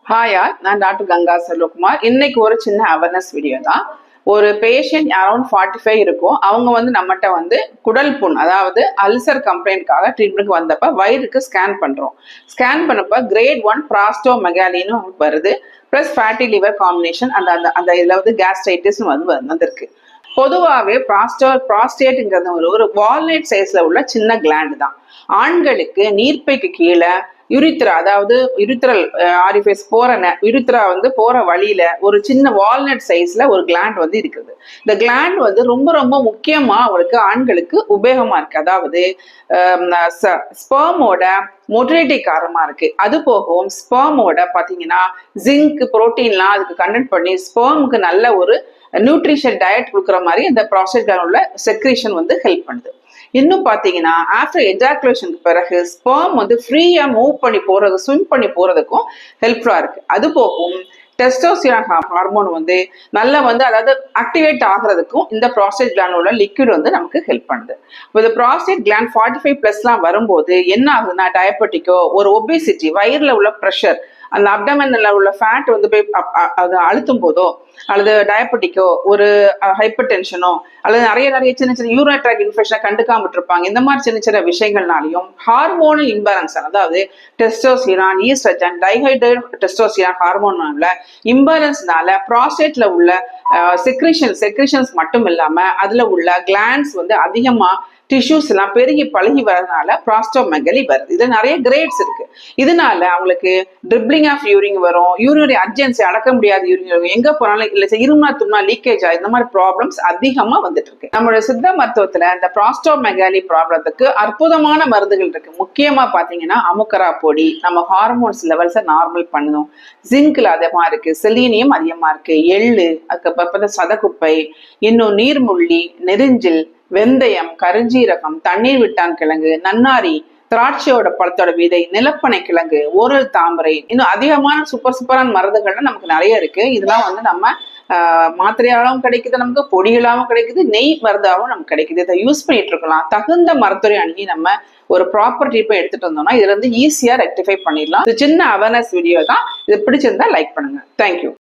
ஹாயா, நான் டாக்டர் கங்கா செல்வகுமார். இன்னைக்கு ஒரு சின்ன அவேர்னஸ் வீடியோ தான். ஒரு பேஷண்ட் அரௌண்ட் 45 இருக்கும். அவங்க நம்மகிட்ட குடல் புண், அதாவது அல்சர் கம்ப்ளைண்ட்காக ட்ரீட்மெண்ட்க்கு வந்தப்ப வயிறுக்கு ஸ்கேன் பண்றோம். ஸ்கேன் பண்ணப்ப கிரேட் 1 பிராஸ்டோமெகாலின்னு வருது. பிளஸ் ஃபேட்டி லிவர் காம்பினேஷன் அந்த அந்த அந்த இதுல கேஸ்ட்ரைட்டிஸ் வந்திருக்கு. பொதுவாகவே ப்ராஸ்டேட்ங்கிறது ஒரு வால்நட் சைஸ்ல உள்ள சின்ன கிளாண்ட் தான். ஆண்களுக்கு நீர்ப்பைக்கு கீழே யுரித்ரா, அதாவது யுரித்ரல் ஆரிஃபேஸ் யுரித்ரா போற வழியில ஒரு சின்ன வால்நட் சைஸ்ல ஒரு கிளாண்ட் இருக்குது. இந்த கிளாண்ட் ரொம்ப ரொம்ப முக்கியமா அவங்களுக்கு ஆண்களுக்கு உபயோகமா இருக்கு. அதாவது ஸ்பெர்மோட மொட்டிலிட்டி காரணமா இருக்கு. அது போகவும் ஸ்பெர்மோட பாத்தீங்கன்னா ஜிங்க் புரோட்டீன்லாம் அதுக்கு கண்டென்ட் பண்ணி ஸ்பெர்முக்கு நல்ல ஒரு நியூட்ரிஷன் டயட் கொடுக்குற மாதிரி இந்த ப்ராஸ்டேட் கிளாண்ட் செக்ரீஷன் ஹெல்ப் பண்ணுது. இன்னும் பாத்தீங்கன்னா ஆஃப்டர் எஜாகுலேஷனுக்கு பிறகு ஸ்பெர்ம் ஃப்ரீயா மூவ் பண்ணி போறது, ஸ்விம் பண்ணி போறதுக்கும் ஹெல்ப்ஃபுல்லா இருக்கு. அது போகும் டெஸ்டோஸ்டிரான் ஹார்மோன் நல்லா அதாவது ஆக்டிவேட் ஆகிறதுக்கும் இந்த ப்ராஸ்டேட் கிளாண்ட் உள்ள லிக்விட் நமக்கு ஹெல்ப் பண்ணுது. இந்த ப்ராஸ்டேட் கிளாண்ட் 45+ வரும்போது என்ன ஆகுதுன்னா டயபெட்டிக்கோ, ஒரு ஒபேசிட்டி, வயிறுல உள்ள ப்ரெஷர், அந்த அப்டமன்ல உள்ள ஃபேட் போய் அது அழுத்தும் போதோ, அல்லது டயபெட்டிக்கோ, ஒரு ஹைப்பர் டென்ஷனோ, அல்லது நிறைய சின்ன சின்ன யூரினரி ட்ராக்ட் இன்ஃபெக்ஷனை கண்டுக்காம இருப்பாங்க. இந்த மாதிரி சின்ன சின்ன விஷயங்கள்னாலையும் ஹார்மோனல் இம்பேலன்ஸ், அதாவது டெஸ்டோஸ்டிரான், ஈஸ்ட்ரஜன், டைஹைட்ரேட் டெஸ்டோஸ்டிரான் ஹார்மோனால இம்பேலன்ஸ்னால ப்ராஸ்டேட்ல உள்ள செக்ரீஷன்ஸ் மட்டும் இல்லாம அதுல உள்ள கிளாண்ட்ஸ் அதிகமா டிஷ்யூஸ் எல்லாம் பெருகி பழகி வரதுனால பிராஸ்டோமெகலி வருது. இதுல நிறைய கிரேட்ஸ் இருக்கு. இதனால அவங்களுக்கு ட்ரிப்ளிங் ஆஃப் யூரின் வரும், யூரினரி அர்ஜென்சி, அடக்க முடியாத யூரின் வரும், எங்க போனாலும் இல்ல இருமா தும்னா லீக்கேஜ் ஆகும். இந்த மாதிரி ப்ராப்ளம்ஸ் அதிகமா வந்துட்டு இருக்கு. நம்மளோட சித்த மருத்துவத்துல இந்த பிராஸ்டோமெகாலி ப்ராப்ளத்துக்கு அற்புதமான மருந்துகள் இருக்கு. முக்கியமா பாத்தீங்கன்னா அமுக்கரா பொடி நம்ம ஹார்மோன்ஸ் லெவல்ஸை நார்மல் பண்ணும். ஜிங்க்ல அதிகமா இருக்கு, செலீனியம் அதிகமா இருக்கு, எள்ளு, அதுக்கப்புறம் சதக்குப்பை, இன்னும் நீர்முள்ளி, நெரிஞ்சில், வெந்தயம், கருஞ்சீரகம், தண்ணீர் விட்டான் கிழங்கு, நன்னாரி, திராட்சையோட பழத்தோட விதை, நிலப்பனை கிழங்கு, ஓரல் தாமரை, இன்னும் அதிகமான சூப்பரான மருந்துகள்லாம் நமக்கு நிறைய இருக்கு. இதெல்லாம் நம்ம மாத்திரையாகவும் கிடைக்குது, நமக்கு பொடிகளாகவும் கிடைக்குது, நெய் மருந்தாகவும் நமக்கு கிடைக்குது. இதை யூஸ் பண்ணிட்டு இருக்கலாம். தகுந்த மருத்துவரை அணுகி நம்ம ஒரு ப்ராப்பர் ட்ரீட்மெண்ட் எடுத்துட்டு வந்தோம்னா இதுல ஈஸியா ரெக்டிஃபை பண்ணிடலாம். இது சின்ன அவேர்னஸ் வீடியோ தான். இது பிடிச்சிருந்தா லைக் பண்ணுங்க. தேங்க்யூ.